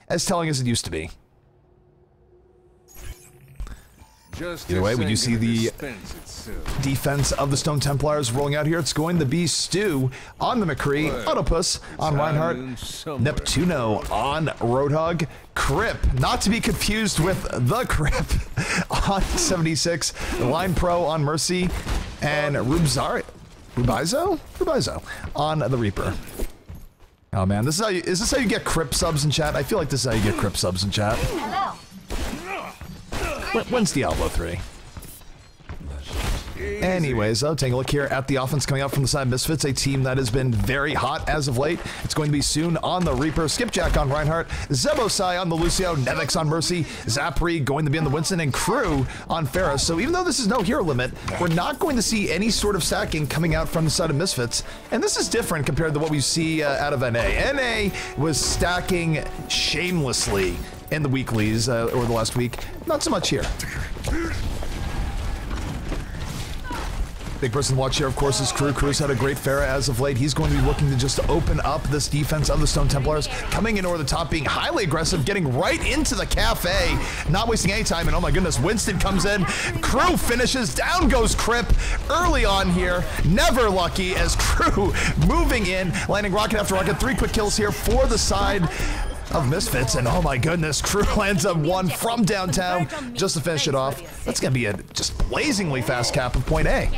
as telling as it used to be. Either way, we do see the defense of the Stone Templars rolling out here. It's going to be Stu on the McCree, Autopus on Reinhardt, Neptuno on Roadhog, Crip, not to be confused with the Crip, on 76, Line Pro on Mercy, and Rubizo on the Reaper. Oh man, is this how you get Crip subs in chat? I feel like this is how you get Crip subs in chat. When's Diablo 3? Anyways, taking a look here at the offense coming out from the side of Misfits, a team that has been very hot as of late. It's going to be soon on the Reaper, Skipjack on Reinhardt, Zebosai on the Lucio, Nevix on Mercy, Zapri going to be on the Winston, and Crew on Ferris. So even though this is no hero limit, we're not going to see any sort of stacking coming out from the side of Misfits. And this is different compared to what we see out of NA. NA was stacking shamelessly in the weeklies or the last week. Not so much here. Big person to watch here, of course, is Crew. Crew's had a great Pharah as of late. He's going to be looking to just open up this defense of the Stone Templars, coming in over the top, being highly aggressive, getting right into the cafe, not wasting any time, and oh my goodness, Winston comes in. Crew finishes, down goes Crip early on here. Never lucky as Crew moving in, landing rocket after rocket. 3 quick kills here for the side of Misfits, and oh my goodness, Crew lands on one from downtown just to finish it off. That's gonna be a just blazingly fast cap of point A.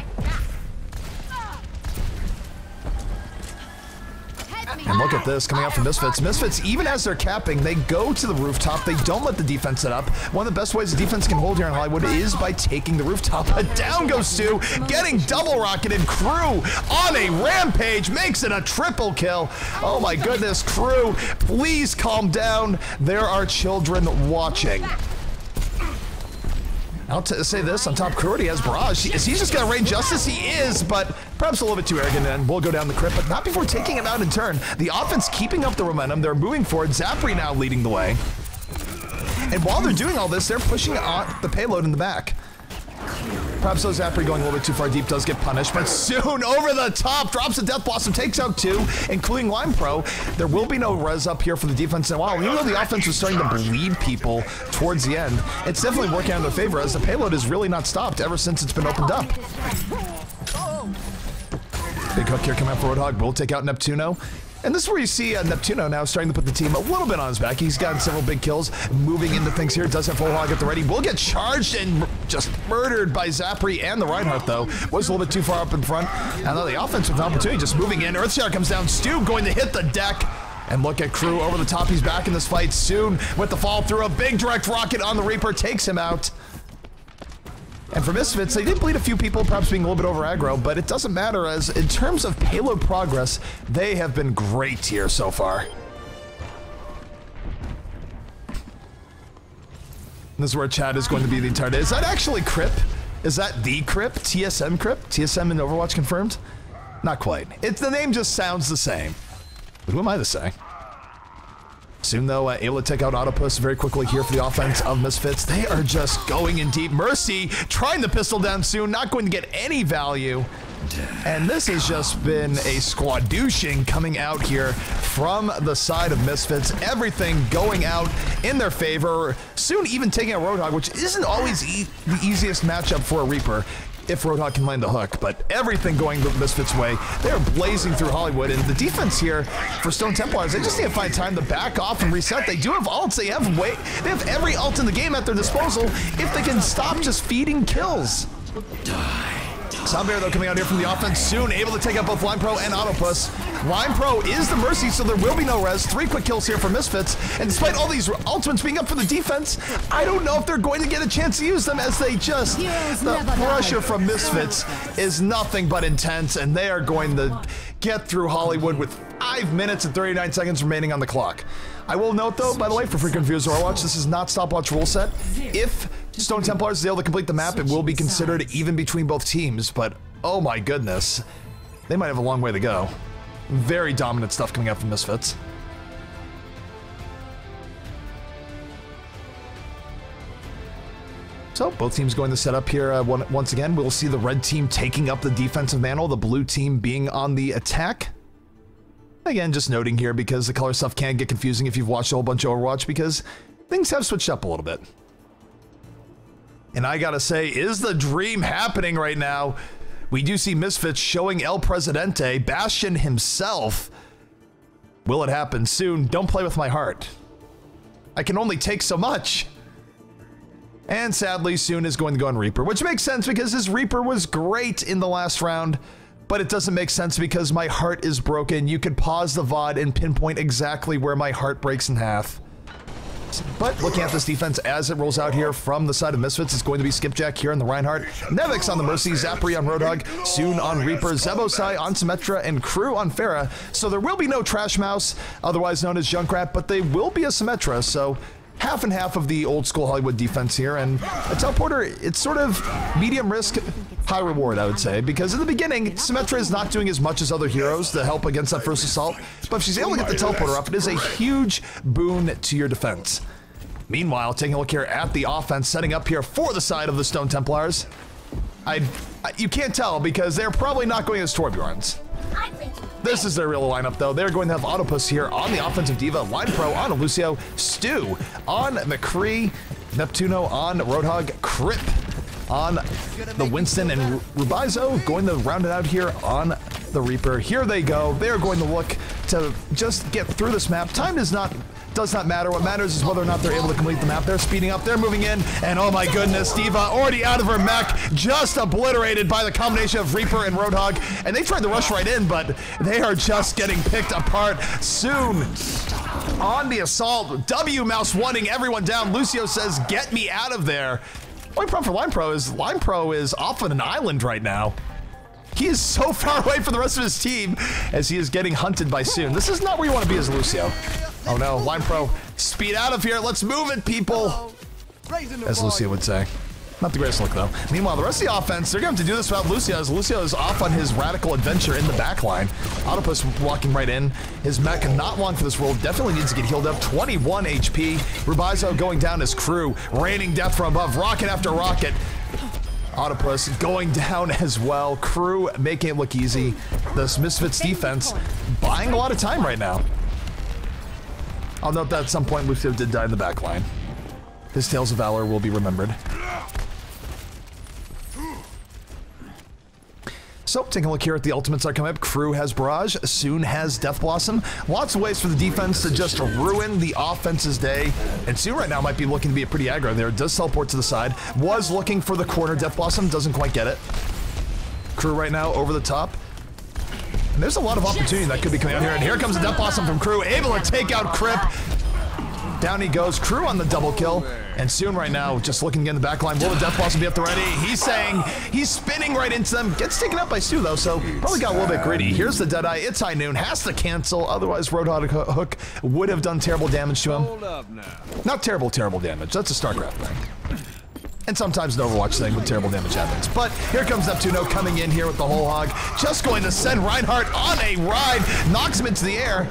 And look at this coming out from Misfits. Misfits, even as they're capping, they go to the rooftop. They don't let the defense set up. One of the best ways the defense can hold here in Hollywood is by taking the rooftop. But down goes Stu, getting double rocketed. Crew on a rampage, makes it a triple kill. Oh my goodness, Crew, please calm down. There are children watching. I'll say this, on top Crew, he has Barrage. Is he just gonna rain justice? He is, but perhaps a little bit too arrogant, and we'll go down the Crypt, but not before taking him out in turn. The offense keeping up the momentum. They're moving forward. Zapri now leading the way. And while they're doing all this, they're pushing on the payload in the back. Perhaps though Zapri going a little bit too far deep does get punished, but soon over the top, drops a Death Blossom, takes out 2, including Lime Pro. There will be no res up here for the defense in a while. Even though the offense was starting to bleed people towards the end, it's definitely working out in their favor as the payload has really not stopped ever since it's been opened up. Big hook here coming out for Roadhog, will take out Neptuno. And this is where you see Neptuno now starting to put the team a little bit on his back. He's gotten several big kills, moving into things here. Does have full hog at the ready. Will get charged and just murdered by Zapri and the Reinhardt, though. Was a little bit too far up in front. And now the offense with an opportunity, just moving in. Earthshatter comes down. Stu going to hit the deck. And look at Crew over the top. He's back in this fight soon with the fall through. A big direct rocket on the Reaper takes him out. And for Misfits, they did bleed a few people, perhaps being a little bit over aggro, but it doesn't matter as in terms of payload progress, they have been great here so far. This is where chat is going to be the entire day. Is that actually Crip? Is that the Crip? TSM Crip? TSM in Overwatch confirmed? Not quite. The name just sounds the same. But who am I to say? Soon, though, able to take out Autopus very quickly here for the offense of Misfits. They are just going in deep. Mercy trying the pistol down soon, not going to get any value. And this has just been a squadouching coming out here from the side of Misfits. Everything going out in their favor. Soon even taking out Roadhog, which isn't always the easiest matchup for a Reaper, if Roadhog can land the hook, but everything going the Misfits' way. They're blazing through Hollywood, and the defense here for Stone Templars, they just need to find time to back off and reset. They do have ults, they have every ult in the game at their disposal if they can stop just feeding kills. Soundbear, though, coming out here from the offense soon, able to take out both Line Pro and Autopus. Line Pro is the Mercy, so there will be no res. 3 quick kills here for Misfits, and despite all these ultimates being up for the defense, I don't know if they're going to get a chance to use them as they just... The pressure from Misfits is nothing but intense, and they are going to get through Hollywood with 5 minutes and 39 seconds remaining on the clock. I will note, though, by the way, for frequent viewers of Overwatch, this is not stopwatch rule set. If Stone Templars is able to complete the map, it will be considered even between both teams, but oh my goodness, they might have a long way to go. Very dominant stuff coming out from Misfits. So both teams going to set up here once again. We'll see the red team taking up the defensive mantle, the blue team being on the attack. Again, just noting here because the color stuff can get confusing if you've watched a whole bunch of Overwatch because things have switched up a little bit. And I gotta say, is the dream happening right now? We do see Misfits showing El Presidente, Bastion himself. Will it happen soon? Don't play with my heart. I can only take so much. And sadly, soon is going to go on Reaper, which makes sense because his Reaper was great in the last round. But it doesn't make sense because my heart is broken. You could pause the VOD and pinpoint exactly where my heart breaks in half. But looking at this defense as it rolls out here from the side of Misfits, it's going to be Skipjack here on the Reinhardt, Nevix on the Mercy, Zapri on Roadhog, soon on Reaper, Zebosai on Symmetra, and Crew on Pharah. So there will be no Trash Mouse, otherwise known as Junkrat, but they will be a Symmetra, so half and half of the old school Hollywood defense here, and a teleporter, it's sort of medium risk, high reward, I would say, because in the beginning, Symmetra is not doing as much as other heroes to help against that first assault, but if she's able to get the teleporter up, it is a huge boon to your defense. Meanwhile, taking a look here at the offense, setting up here for the side of the Stone Templars. You can't tell because they're probably not going as Torbjorns. This is their real lineup, though. They're going to have Autopus here on the offensive diva, Line Pro on Lucio, Stu on McCree, Neptuno on Roadhog, Crip on the Winston, and Rubizo going to round it out here on the Reaper. Here they go. They're going to look to just get through this map. Time does not matter. What matters is whether or not they're able to complete the map. They're speeding up, they're moving in, and oh my goodness, Diva already out of her mech, just obliterated by the combination of Reaper and Roadhog, and they tried to rush right in, but they are just getting picked apart. Soon, on the assault, W Mouse wanting everyone down. Lucio says, get me out of there. Only problem for Line Pro is off on an island right now. He is so far away from the rest of his team as he is getting hunted by Soon. This is not where you want to be as Lucio. Oh no, Line Pro, speed out of here. Let's move it, people. As Lucio would say. Not the greatest look, though. Meanwhile, the rest of the offense, they're going to have to do this without Lucio, as Lucio is off on his radical adventure in the back line. Autopus walking right in. His mech not long for this world. Definitely needs to get healed up. 21 HP. Rubizo going down as Crew. Raining death from above. Rocket after rocket. Autopus going down as well. Crew making it look easy. This Misfits defense buying a lot of time right now. I'll note that at some point Lucio did die in the back line. His Tales of Valor will be remembered. So, taking a look here at the ultimates are coming up. Crew has Barrage, Soon has Death Blossom. Lots of ways for the defense to just ruin the offense's day. And Soon right now might be looking to be a pretty aggro there. Does teleport to the side. Was looking for the corner. Death Blossom doesn't quite get it. Crew right now over the top. And there's a lot of opportunity that could be coming out here. And here comes the Death Blossom from Crew, able to take out Crip. Down he goes. Crew on the double kill. And Soon right now just looking to get in the back line. Will the Death Blossom be up the ready? He's saying he's spinning right into them. Gets taken out by Stu though, so probably got a little bit greedy. Here's the Deadeye. It's high noon. Has to cancel. Otherwise, Roadhog Hook would have done terrible damage to him. Not terrible damage. That's a StarCraft thing. And sometimes an Overwatch thing with terrible damage happens. But here comes Neptuno coming in here with the whole hog. Just going to send Reinhardt on a ride. Knocks him into the air.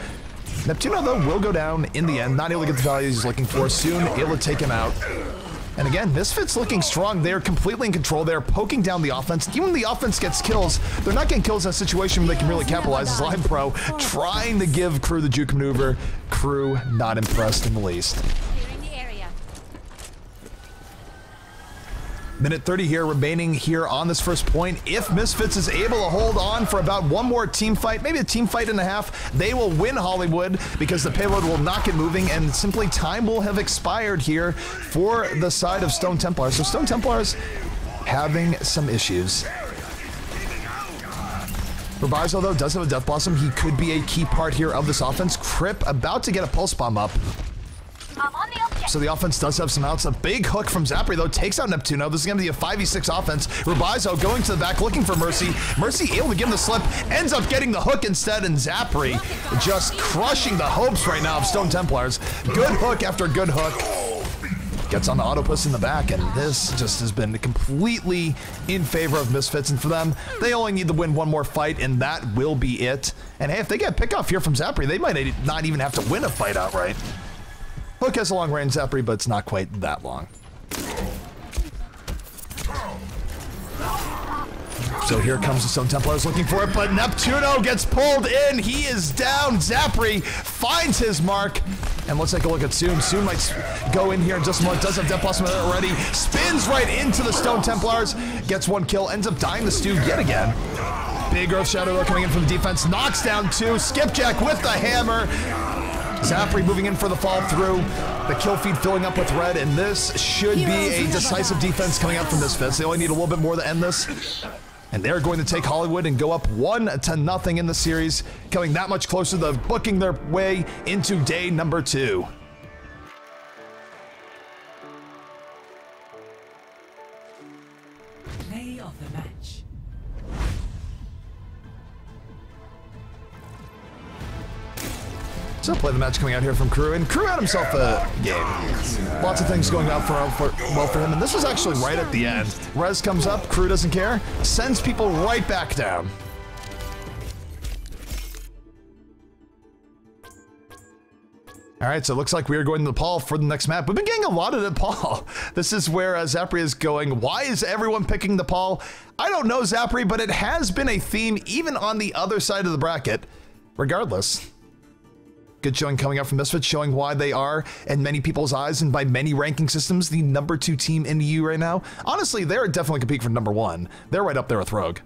Neptuno, though, will go down in the end. Not able to get the values he's looking for. Soon able to take him out. And again, Misfits looking strong. They're completely in control. They're poking down the offense. Even when the offense gets kills, they're not getting kills in a situation where they can really capitalize as Line Pro, trying to give Crew the juke maneuver. Crew not impressed in the least. Minute 30 here remaining here on this first point. If Misfits is able to hold on for about one more team fight, maybe a team fight and a half, they will win Hollywood because the payload will not get moving and simply time will have expired here for the side of Stone Templars. So Stone Templars having some issues. Rubizo, though, does have a Death Blossom. He could be a key part here of this offense. Crip about to get a Pulse Bomb up. So the offense does have some outs. A big hook from Zapri, though, takes out Neptuno. This is going to be a 5v6 offense. Rubizo going to the back, looking for Mercy. Mercy able to give him the slip, ends up getting the hook instead, and Zapri just crushing the hopes right now of Stone Templars. Good hook after good hook. Gets on the Autopus in the back, and this just has been completely in favor of Misfits, and for them, they only need to win one more fight, and that will be it. And hey, if they get pickoff here from Zapri, they might not even have to win a fight outright. Hook has a long range Zapri, but it's not quite that long. So here comes the Stone Templars looking for it, but Neptuno gets pulled in. He is down. Zapri finds his mark. And let's take a look at Soon. Soon might go in here in just a moment. Does have Death Blossom already. Spins right into the Stone Templars. Gets one kill. Ends up dying the Stew yet again. Big Earth Shadow coming in from the defense. Knocks down 2. Skipjack with the hammer. Zapri moving in for the fall through. The kill feed filling up with red, and this should be a decisive defense coming out from Misfits. They only need a little bit more to end this. And they're going to take Hollywood and go up 1-0 in the series, coming that much closer to booking their way into day number 2. Play of the match. So play the match coming out here from Crew, and Crew had himself a game. Lots of things going out well for him, and this was actually right at the end. Rez comes up, Crew doesn't care, sends people right back down. All right, so it looks like we are going to Nepal for the next map. We've been getting a lot of Nepal. This is where Zapri is going. Why is everyone picking Nepal? I don't know, Zapri, but it has been a theme even on the other side of the bracket. Regardless. Good showing coming out from Misfits, showing why they are, in many people's eyes and by many ranking systems, the number 2 team in the EU right now. Honestly, they're definitely competing for number 1. They're right up there with Rogue.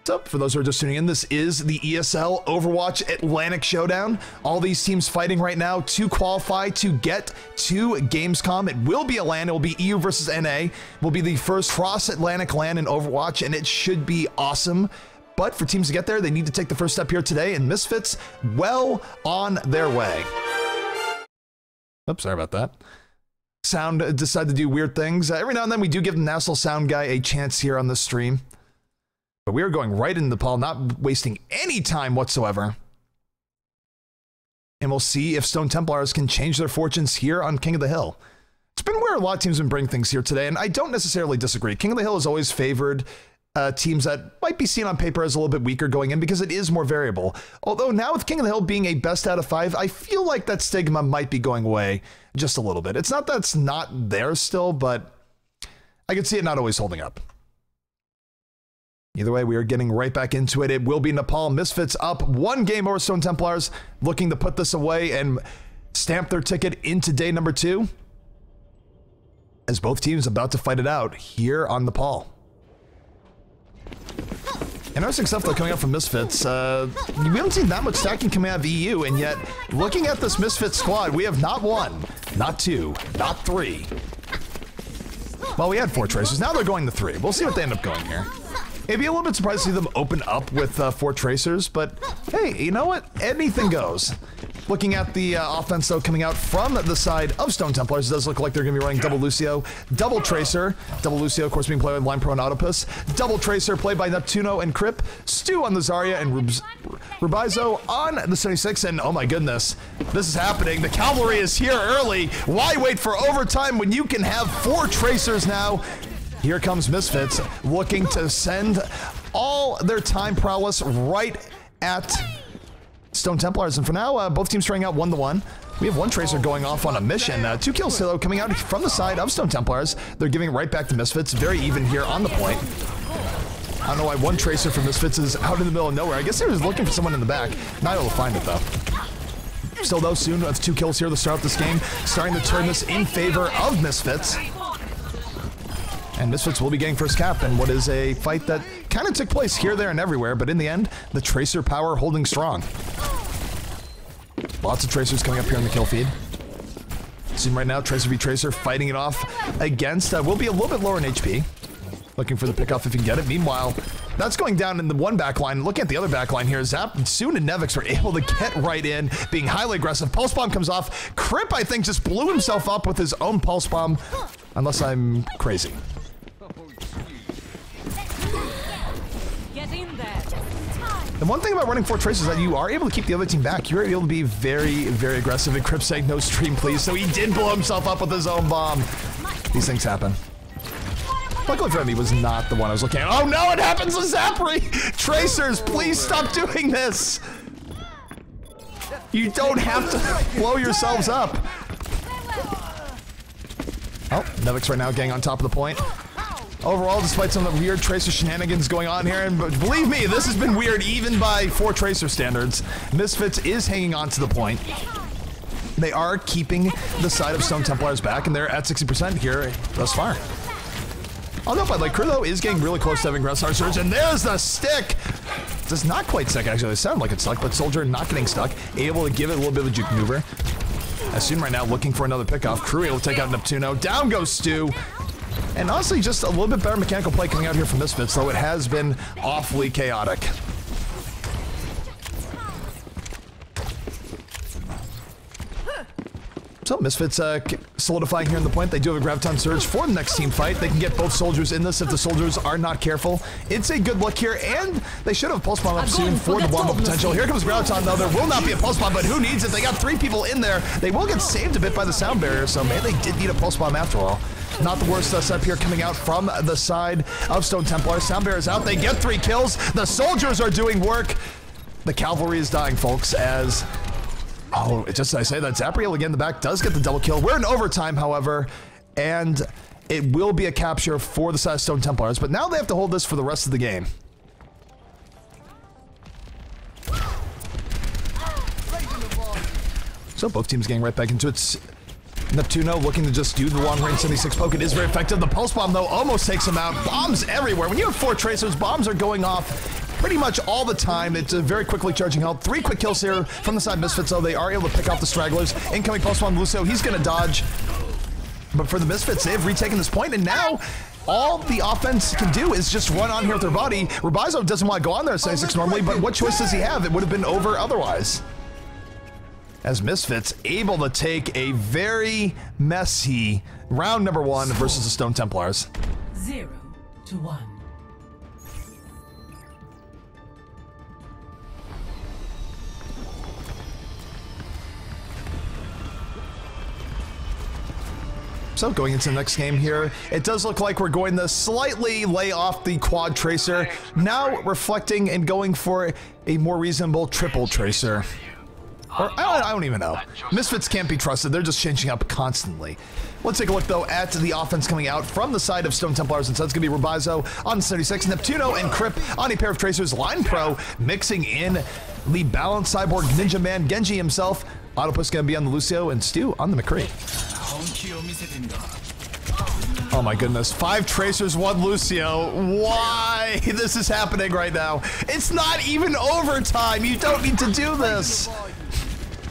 So, for those who are just tuning in, this is the ESL Overwatch Atlantic Showdown. All these teams fighting right now to qualify to get to Gamescom. It will be a LAN. It will be EU versus NA. It will be the first cross-Atlantic LAN in Overwatch, and it should be awesome. But for teams to get there, they need to take the first step here today, and Misfits well on their way. Oops, sorry about that. Sound decided to do weird things. Every now and then we do give the National Sound Guy a chance here on this stream. But we are going right into Nepal, not wasting any time whatsoever. And we'll see if Stone Templars can change their fortunes here on King of the Hill. It's been where a lot of teams have been bringing things here today, and I don't necessarily disagree. King of the Hill has always favored teams that might be seen on paper as a little bit weaker going in because it is more variable. Although now with King of the Hill being a best out of 5, I feel like that stigma might be going away just a little bit. It's not that it's not there still, but I could see it not always holding up. Either way, we are getting right back into it. It will be Nepal. Misfits up 1 game over Stone Templars, looking to put this away and stamp their ticket into day number 2. As both teams about to fight it out here on Nepal. Interesting stuff though coming out from Misfits. We haven't seen that much stacking coming out of EU, and yet looking at this Misfits squad, we have not 1, not 2, not 3. Well, we had 4 tracers. Now they're going to 3. We'll see what they end up going here. It'd be a little bit surprised to see them open up with 4 tracers, but hey, you know what? Anything goes. Looking at the offense, though, coming out from the side of Stone Templars, it does look like they're going to be running double Lucio, double Tracer. Double Lucio, of course, being played by Line Pro and Autopus. Double Tracer played by Neptuno and Crip. Stu on the Zarya and Rubizo on the 76. And oh my goodness, this is happening. The cavalry is here early. Why wait for overtime when you can have 4 Tracers now? Here comes Misfits, looking to send all their time prowess right at Stone Templars. And for now, both teams trying out 1-1. We have 1 Tracer going off on a mission. 2 kills, though, coming out from the side of Stone Templars. They're giving it right back to Misfits. Very even here on the point. I don't know why 1 Tracer from Misfits is out in the middle of nowhere. I guess they were just looking for someone in the back. Not able to find it, though. Still, though, soon with 2 kills here to start this game. Starting to turn this in favor of Misfits. And Misfits will be getting first cap in what is a fight that kind of took place here, there, and everywhere, but in the end, the Tracer power holding strong. Lots of Tracers coming up here on the kill feed. Soon right now, Tracer v Tracer fighting it off against, will be a little bit lower in HP. Looking for the pickoff if you can get it. Meanwhile, that's going down in the 1 backline. Looking at the other backline here, Zap, Soon and Nevix were able to get right in, being highly aggressive. Pulse Bomb comes off. Crip, I think, just blew himself up with his own Pulse Bomb, unless I'm crazy. The one thing about running 4 Tracers is that you are able to keep the other team back. You're able to be very, very aggressive. And Crip saying no stream, please. So he did blow himself up with his own bomb. These things happen. Luckily for him, he was not the one I was looking at. Oh no, it happens with Zapri! Tracers, please stop doing this! You don't have to blow yourselves up. Oh, Nevix right now getting on top of the point. Overall, despite some of the weird Tracer shenanigans going on here, and believe me, this has been weird even by 4 Tracer standards, Misfits is hanging on to the point. They are keeping the side of Stone Templars back, and they're at 60% here thus far. Oh no, but like Crew though is getting really close to having Aggressor Surge, and there's the stick! Does not quite stick, actually. It sounded like it's stuck, but Soldier not getting stuck, able to give it a little bit of a juke maneuver. Assume right now looking for another pickoff. Crew able to take out Neptuno. Down goes Stu. And honestly, just a little bit better mechanical play coming out here from Misfits, though it has been awfully chaotic. So Misfits solidifying here in the point. They do have a Graviton Surge for the next team fight. They can get both soldiers in this if the soldiers are not careful. It's a good look here, and they should have a Pulse Bomb up soon for the Wombo potential. Here comes Graviton, though. There will not be a Pulse Bomb, but who needs it? They got 3 people in there. They will get saved a bit by the sound barrier, so maybe they did need a Pulse Bomb after all. Not the worst setup here coming out from the side of Stone Templar. Sound barrier is out. They get 3 kills. The soldiers are doing work. The cavalry is dying, folks, as... Oh, just as I say that, Zapriel again in the back does get the double kill. We're in overtime, however, and it will be a capture for the side of Stone Templars, but now they have to hold this for the rest of the game. So both teams getting right back into it. Neptuno looking to just do the long-range 76 poke. It is very effective. The Pulse Bomb, though, almost takes him out. Bombs everywhere. When you have 4 Tracers, bombs are going off pretty much all the time. It's a very quickly charging health. 3 quick kills here from the side Misfits, though. They are able to pick off the stragglers. Incoming Pulse Bomb, Lucio. He's going to dodge. But for the Misfits, they've retaken this point, and now all the offense can do is just run on here with their body. Rubizo doesn't want to go on there at 76 normally, but what choice does he have? It would have been over otherwise. As Misfits able to take a very messy round number 1 versus the Stone Templars. 0-1. So going into the next game here, it does look like we're going to slightly lay off the quad tracer, now reflecting and going for a more reasonable triple tracer. Or, I don't even know. Misfits can't be trusted. They're just changing up constantly. Let's take a look, though, at the offense coming out from the side of Stone Templars. And so it's going to be Rubizo on the 76, Neptuno and Crip on a pair of Tracers. Line Pro mixing in the balanced Cyborg Ninja Man, Genji himself. Autopus going to be on the Lucio, and Stu on the McCree. Oh my goodness, 5 Tracers, 1 Lucio. Why? This is happening right now. It's not even overtime. You don't need to do this.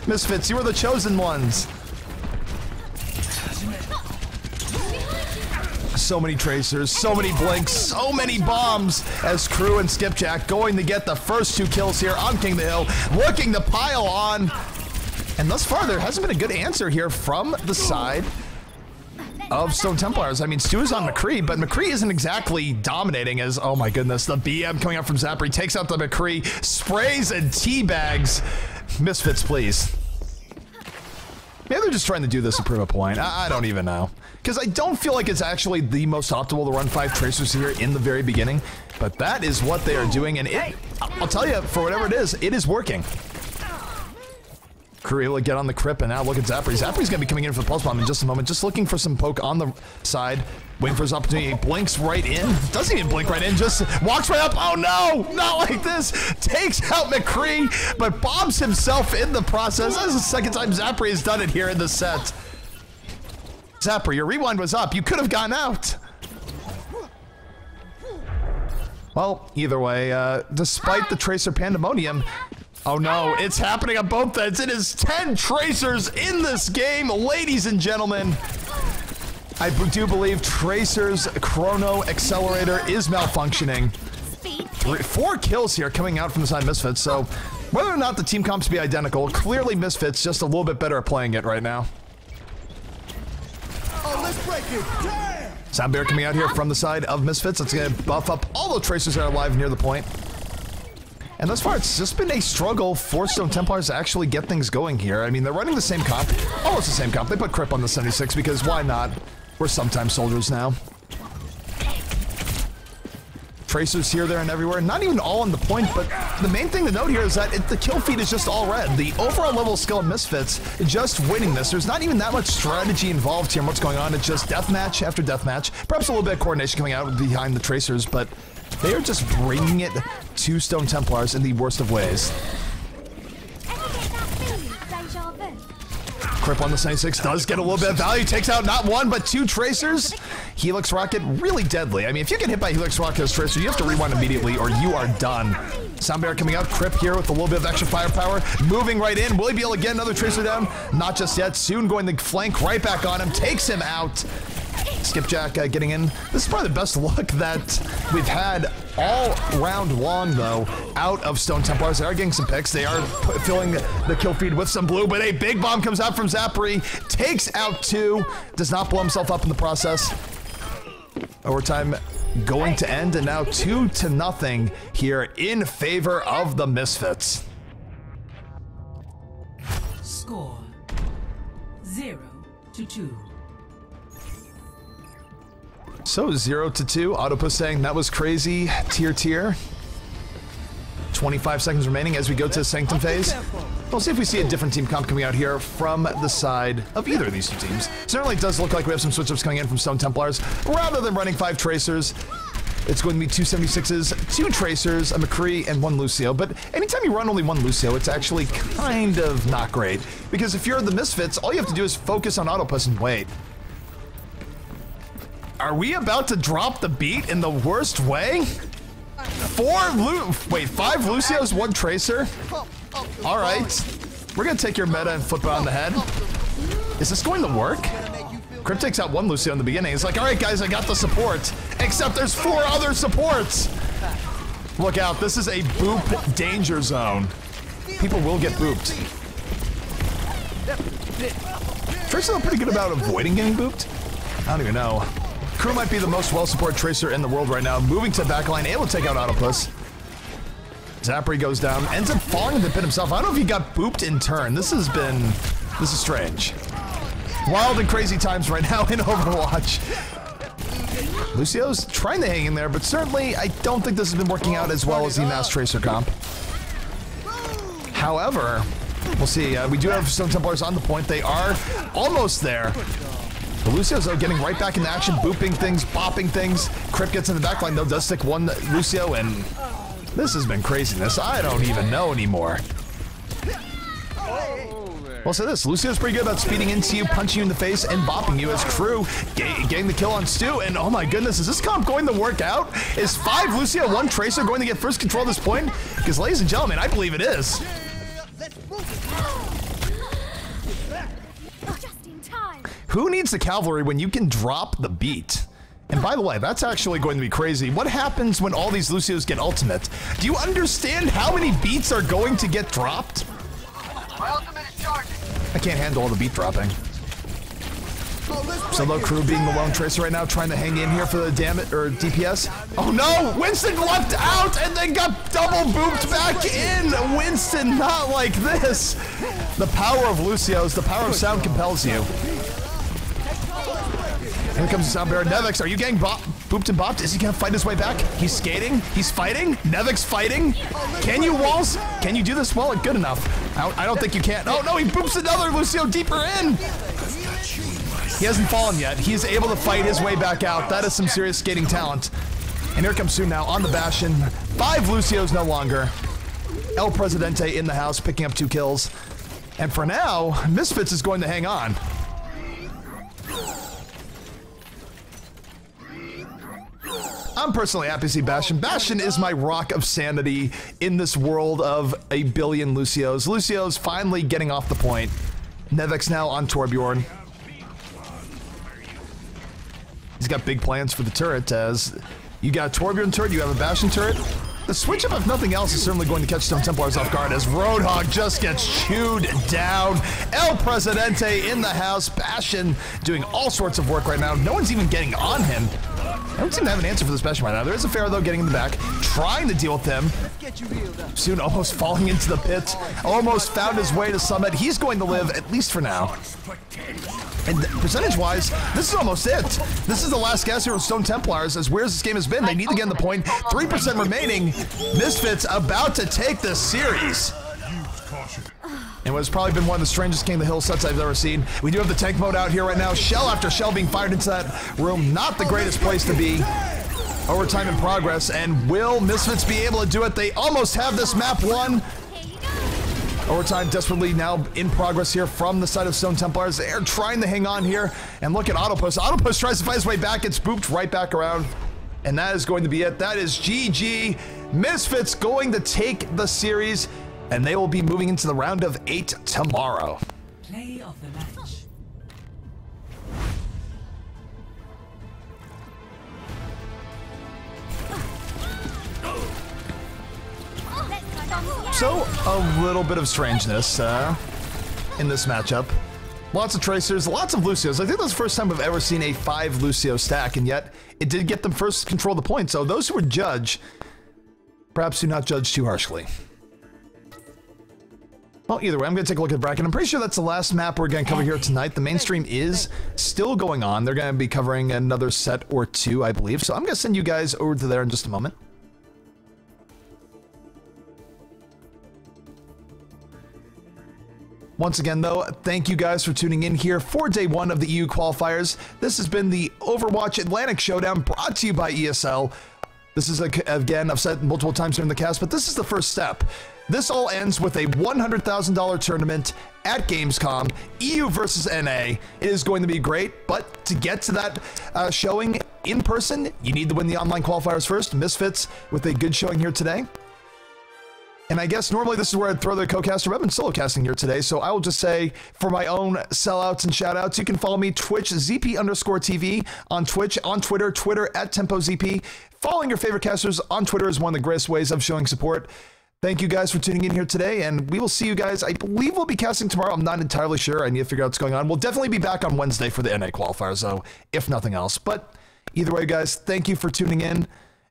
Misfits, you are the chosen ones. So many Tracers, so many blinks, so many bombs as Crew and Skipjack going to get the first 2 kills here on King of the Hill, looking to pile on. And thus far, there hasn't been a good answer here from the side of Stone Templars. I mean, Stu is on McCree, but McCree isn't exactly dominating as, oh my goodness, the BM coming up from Zapri takes out the McCree, sprays and teabags. Misfits, please. Maybe they're just trying to do this to prove a point. I don't even know. Because I don't feel like it's actually the most optimal to run 5 Tracers here in the very beginning. But that is what they are doing, and I'll tell you, for whatever it is working. Crew able to get on the Crip, and now look at Zapri. Zapri's going to be coming in for the Pulse Bomb in just a moment, just looking for some poke on the side, waiting for his opportunity. He blinks right in. Doesn't even blink right in, just walks right up. Oh no, not like this. Takes out McCree, but bombs himself in the process. That's the second time Zapri has done it here in the set. Zapri, your rewind was up. You could have gone out. Well, either way, despite the Tracer pandemonium, oh no, it's happening on both ends. It is 10 Tracers in this game, ladies and gentlemen. I do believe Tracer's Chrono Accelerator is malfunctioning. 4 kills here coming out from the side of Misfits, so whether or not the team comps be identical, clearly Misfits just a little bit better at playing it right now. Oh, let's break it. Damn! Sound Bear coming out here from the side of Misfits. That's going to buff up all the Tracers that are alive near the point. And thus far, it's just been a struggle for Stone Templars to actually get things going here. I mean, they're running the same comp, almost the same comp. They put Crip on the 76 because why not? We're sometimes soldiers now. Tracers here, there, and everywhere. Not even all on the point, but the main thing to note here is that the kill feed is just all red. The overall level of skill of Misfits, just winning this. There's not even that much strategy involved here in what's going on. It's just deathmatch after deathmatch. Perhaps a little bit of coordination coming out behind the Tracers, but they are just bringing it to Stone Templars in the worst of ways. Crip on the 76 does get a little bit of value, takes out not one, but two Tracers. Helix Rocket, really deadly. I mean, if you get hit by Helix Rocket as Tracer, you have to rewind immediately or you are done. Soundbear coming out, Crip here with a little bit of extra firepower, moving right in. Will he be able to get another Tracer down? Not just yet, soon going to flank right back on him, takes him out. Skipjack getting in. This is probably the best look that we've had all round long, though, out of Stone Templars. They are getting some picks. They are filling the kill feed with some blue, but a big bomb comes out from Zapri, takes out two, does not blow himself up in the process. Overtime going to end, and now 2-0 here in favor of the Misfits. Score 0-2. So 0-2, Autopus saying that was crazy, tier. 25 seconds remaining as we go to Sanctum phase. We'll see if we see a different team comp coming out here from the side of either of these two teams. Certainly it does look like we have some switch-ups coming in from Stone Templars. Rather than running 5 Tracers, it's going to be 2 76s, 2 Tracers, a McCree, and 1 Lucio. But anytime you run only 1 Lucio, it's actually kind of not great. Because if you're the Misfits, all you have to do is focus on Autopus and wait. Are we about to drop the beat in the worst way? 5 Lucios, 1 Tracer? Alright. We're gonna take your meta and flip it on the head. Is this going to work? Crip takes out 1 Lucio in the beginning. He's like, alright guys, I got the support. Except there's 4 other supports! Look out, this is a boop danger zone. People will get booped. Tracer is pretty good about avoiding getting booped. I don't even know. Crew might be the most well-supported Tracer in the world right now. Moving to the backline, able to take out Autopus. Zapri goes down, ends up falling in the pit himself. I don't know if he got booped in turn. This is strange. Wild and crazy times right now in Overwatch. Lucio's trying to hang in there, but certainly I don't think this has been working out as well as the Mass Tracer comp. However, we'll see. We do have some Templars on the point. They are almost there. The Lucio's though getting right back into action, booping things, bopping things. Crip gets in the backline though, does stick 1 Lucio, and this has been craziness. I don't even know anymore. Well, say this, Lucio's pretty good about speeding into you, punching you in the face, and bopping you as Crew getting the kill on Stu, and oh my goodness, is this comp going to work out? Is 5 Lucio, 1 Tracer going to get first control at this point? Because ladies and gentlemen, I believe it is. Who needs the cavalry when you can drop the beat? And by the way, that's actually going to be crazy. What happens when all these Lucios get ultimate? Do you understand how many beats are going to get dropped? I can't handle all the beat dropping. Solo Crew being the lone Tracer right now, trying to hang in here for the DPS. Oh no! Winston left out and then got double booped back in! Winston, not like this! The power of Lucios, the power of sound compels you. Here comes the Soundbearer. Nevix, are you getting booped and bopped? Is he gonna fight his way back? He's skating. He's fighting. Nevix fighting. Can you, Walls? Can you do this well? Good enough. I don't think you can. Oh no, he boops another Lucio deeper in. He hasn't fallen yet. He's able to fight his way back out. That is some serious skating talent. And here comes Soon now on the Bastion. 5 Lucios no longer. El Presidente in the house, picking up 2 kills. And for now, Misfits is going to hang on. I'm personally happy to see Bastion. Bastion is my rock of sanity in this world of a billion Lucios. Lucios finally getting off the point. Nevix now on Torbjorn. He's got big plans for the turret as you got a Torbjorn turret, you have a Bastion turret. The switch up, if nothing else, is certainly going to catch Stone Templars off guard as Roadhog just gets chewed down. El Presidente in the house. Bastion doing all sorts of work right now. No one's even getting on him. I don't seem to have an answer for this Bastion right now. There is a Pharaoh, though, getting in the back, trying to deal with him. Soon almost falling into the pit. Almost found his way to Summit. He's going to live, at least for now. And percentage-wise, this is almost it. This is the last gas here with Stone Templars. As weird as this game has been, they need to get in the point. 3% remaining. Misfits about to take this series. And what's probably been one of the strangest King of the Hill sets I've ever seen. We do have the tank mode out here right now. Shell after shell being fired into that room. Not the greatest place to be. Overtime in progress. And will Misfits be able to do it? They almost have this map won. Overtime desperately now in progress here from the side of Stone Templars. They're trying to hang on here. And look at Autopuss. Autopuss tries to fight his way back. Gets booped right back around. And that is going to be it. That is GG. Misfits going to take the series. And they will be moving into the round of 8 tomorrow. Play of the match. So, a little bit of strangeness in this matchup. Lots of Tracers, lots of Lucios. I think that's the first time I've ever seen a 5 Lucio stack, and yet it did get them first control the point. So those who would judge, perhaps do not judge too harshly. Well, either way, I'm going to take a look at the bracket. I'm pretty sure that's the last map we're going to cover here tonight. The main stream is still going on. They're going to be covering another set or 2, I believe. So I'm going to send you guys over to there in just a moment. Once again, though, thank you guys for tuning in here for day 1 of the EU qualifiers. This has been the Overwatch Atlantic Showdown brought to you by ESL. This is, again, I've said multiple times during the cast, but this is the first step. This all ends with a $100,000 tournament at Gamescom, EU versus NA. It is going to be great, but to get to that showing in person, you need to win the online qualifiers first. Misfits with a good showing here today. And I guess normally this is where I'd throw the co-caster. I've been solo casting here today, so I will just say for my own sellouts and shoutouts, you can follow me Twitch ZP_TV on Twitch, on Twitter at TempoZP. Following your favorite casters on Twitter is one of the greatest ways of showing support. Thank you guys for tuning in here today, and we will see you guys. I believe we'll be casting tomorrow. I'm not entirely sure. I need to figure out what's going on. We'll definitely be back on Wednesday for the NA qualifiers, though, if nothing else. But either way, guys, thank you for tuning in.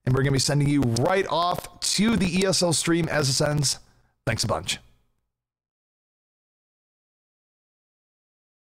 And we're going to be sending you right off to the ESL stream as it ends. Thanks a bunch.